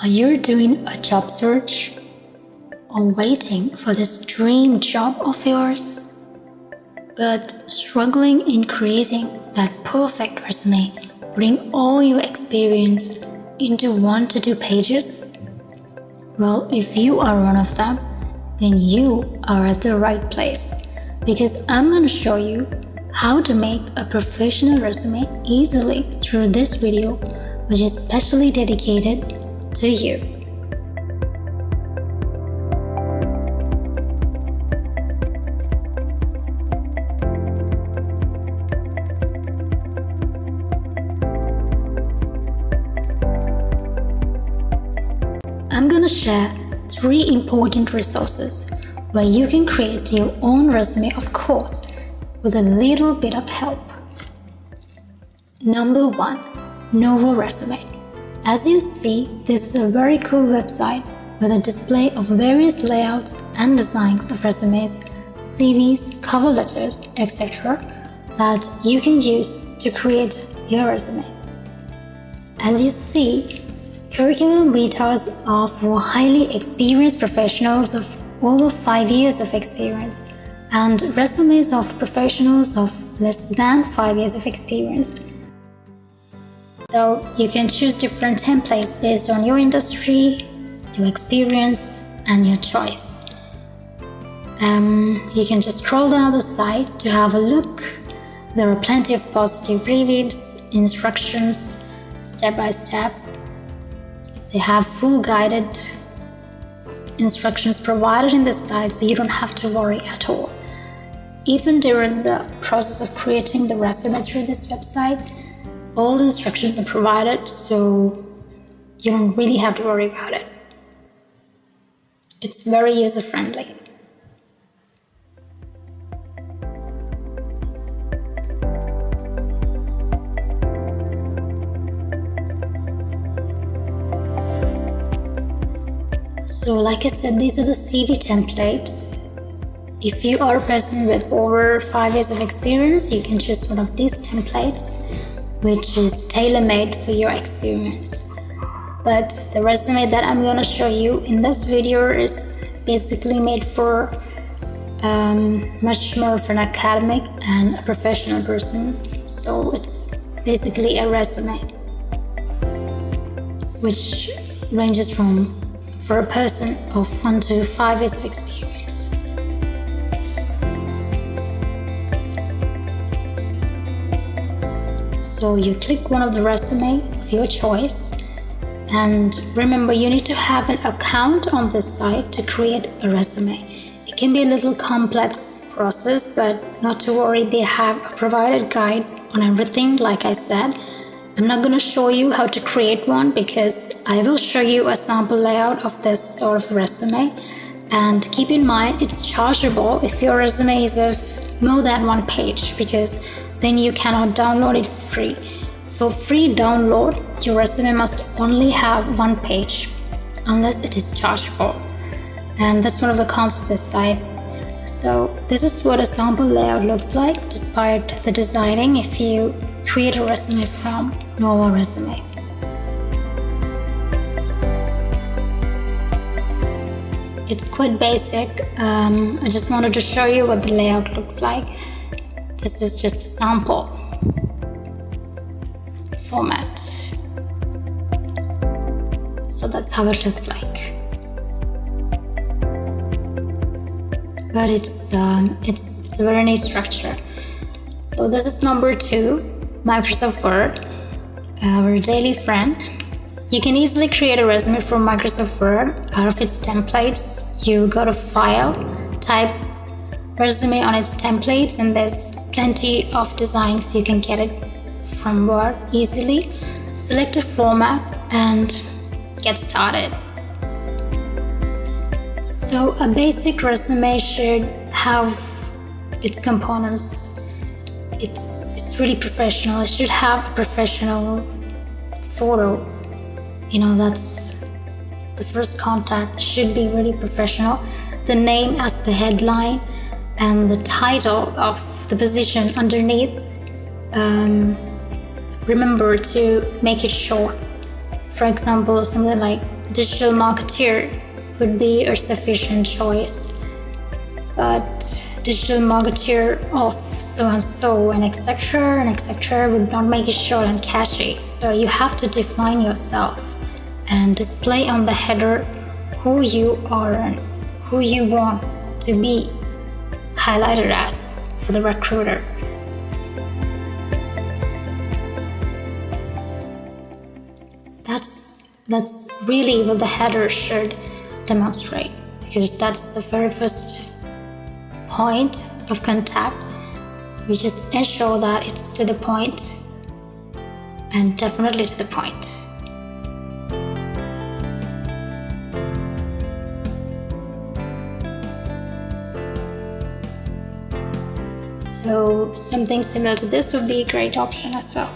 Are you doing a job search or waiting for this dream job of yours, but struggling in creating that perfect resume, putting all your experience into 1 to 2 pages? Well, if you are one of them, then you are at the right place, because I'm going to show you how to make a professional resume easily through this video, which is specially dedicated to you. I'm gonna share 3 important resources where you can create your own resume, of course, with a little bit of help. Number 1, Novo Resume. As you see, this is a very cool website with a display of various layouts and designs of resumes, CVs, cover letters, etc. that you can use to create your resume. As you see, curriculum vitas are for highly experienced professionals of over 5 years of experience, and resumes of professionals of less than 5 years of experience. So you can choose different templates based on your industry, your experience, and your choice. You can just scroll down the site to have a look. There are plenty of positive reviews, instructions, step by step. They have full guided instructions provided in this site, so you don't have to worry at all. Even during the process of creating the resume through this website, all the instructions are provided, so you don't really have to worry about it. It's very user-friendly. So like I said, these are the CV templates. If you are a person with over 5 years of experience, you can choose one of these templates, which is tailor-made for your experience. But the resume that I'm going to show you in this video is basically made for much more of an academic and a professional person. So it's basically a resume which ranges from for a person of 1 to 5 years of experience. So you click one of the resume of your choice, and remember, you need to have an account on this site to create a resume. It can be a little complex process, but not to worry, they have a provided guide on everything. Like I said, I'm not going to show you how to create one because I will show you a sample layout of this sort of resume. And keep in mind, it's chargeable if your resume is of more than 1 page, because then you cannot download it free. For free download, your resume must only have 1 page unless it is chargeable. And that's one of the cons of this site. So this is what a sample layout looks like despite the designing if you create a resume from Novo Resume. It's quite basic. I just wanted to show you what the layout looks like. This is just a sample format. So that's how it looks like. But it's a very neat structure. So this is number 2, Microsoft Word, our daily friend. You can easily create a resume from Microsoft Word out of its templates. You go to File, type resume on its templates, and there's plenty of designs. You can get it from Word easily. Select a format and get started. So a basic resume should have its components. It's really professional. It should have a professional photo. That's the first contact. Should be really professional. The name as the headline and the title of the position underneath. Remember to make it short For example, something like digital marketer would be a sufficient choice, but digital marketer of so and so and etc. would not make it short and catchy. So you have to define yourself and display on the header who you are and who you want to be highlighted as for the recruiter. That's really what the header should demonstrate, because that's the very first point of contact. So we just ensure that it's to the point, and definitely to the point. So something similar to this would be a great option as well.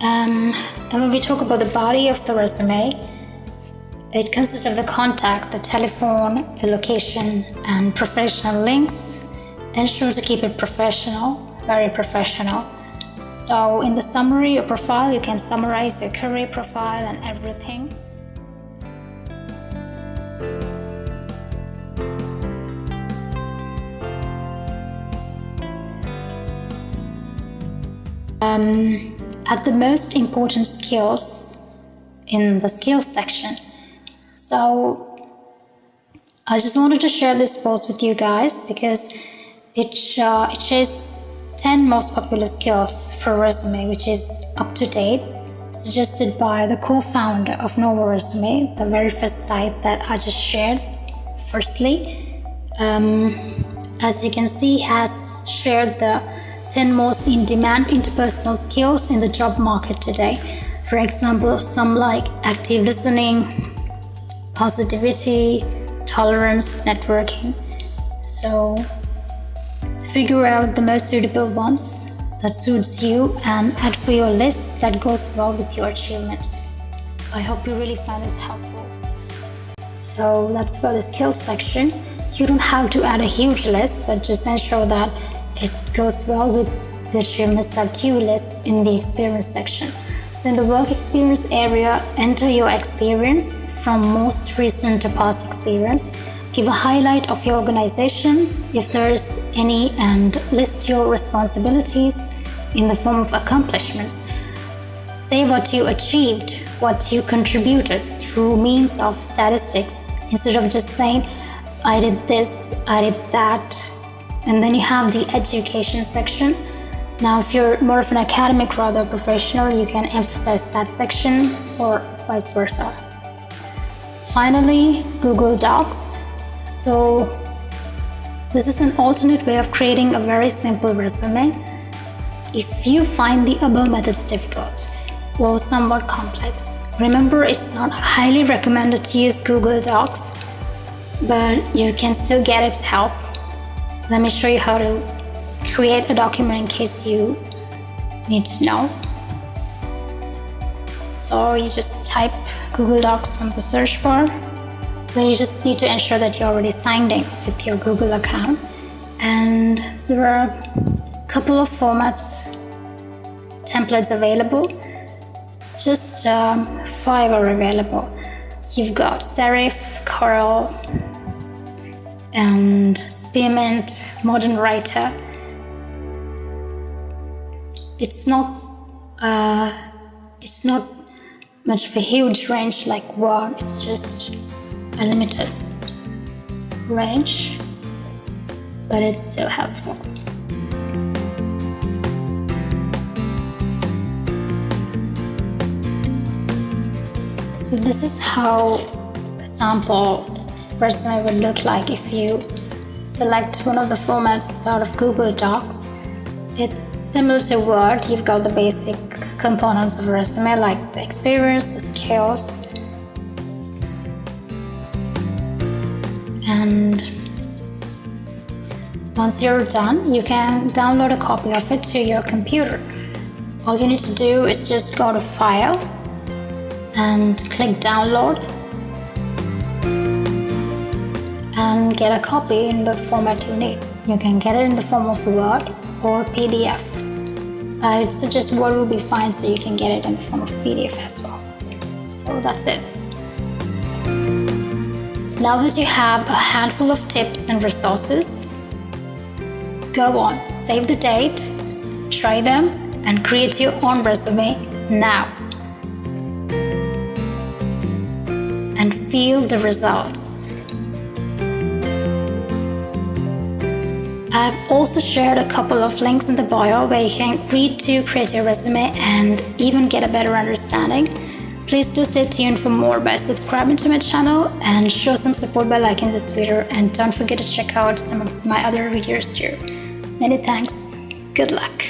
And when we talk about the body of the resume, it consists of the contact, the telephone, the location, and professional links. Ensure to keep it professional, very professional. So in the summary or profile, you can summarize your career profile and everything. At the most important skills in the skills section. So I just wanted to share this post with you guys because it shares 10 most popular skills for a resume, which is up to date, suggested by the co-founder of Nova Resume, the very first site that I just shared. Firstly, as you can see, has shared the 10 most in-demand interpersonal skills in the job market today. For example, some like active listening, positivity, tolerance, networking. So figure out the most suitable ones that suits you and add for your list that goes well with your achievements. I hope you really find this helpful. So that's for the skills section. You don't have to add a huge list, but just ensure that it goes well with the achievements that you list in the experience section. So in the work experience area, enter your experience from most recent to past experience. Give a highlight of your organization, if there is any, and list your responsibilities in the form of accomplishments. Say what you achieved, what you contributed through means of statistics, instead of just saying, I did this, I did that. And then you have the education section. Now, if you're more of an academic rather professional, you can emphasize that section or vice versa. Finally, Google Docs. So this is an alternate way of creating a very simple resume. If you find the above methods difficult or somewhat complex, remember it's not highly recommended to use Google Docs, but you can still get its help. Let me show you how to create a document in case you need to know. So you just type Google Docs on the search bar, but you just need to ensure that you're already signed in with your Google account. And there are a couple of formats, templates available. Just 5 are available. You've got serif, Corel, and Spearmint, Modern Writer. It's not much of a huge range like Word. It's just a limited range, but it's still helpful. So this is how a sample resume would look like if you select one of the formats out of Google Docs. It's similar to Word. You've got the basic components of a resume like the experience, the skills, and once you're done, you can download a copy of it to your computer. All you need to do is just go to File and click Download and get a copy in the format you need. You can get it in the form of Word or PDF. I would suggest Word will be fine, so you can get it in the form of PDF as well. So that's it. Now that you have a handful of tips and resources, go on, save the date, try them, and create your own resume now. And feel the results. I've also shared a couple of links in the bio where you can read to create your resume and even get a better understanding. Please do stay tuned for more by subscribing to my channel and show some support by liking this video, and don't forget to check out some of my other videos too. Many thanks. Good luck.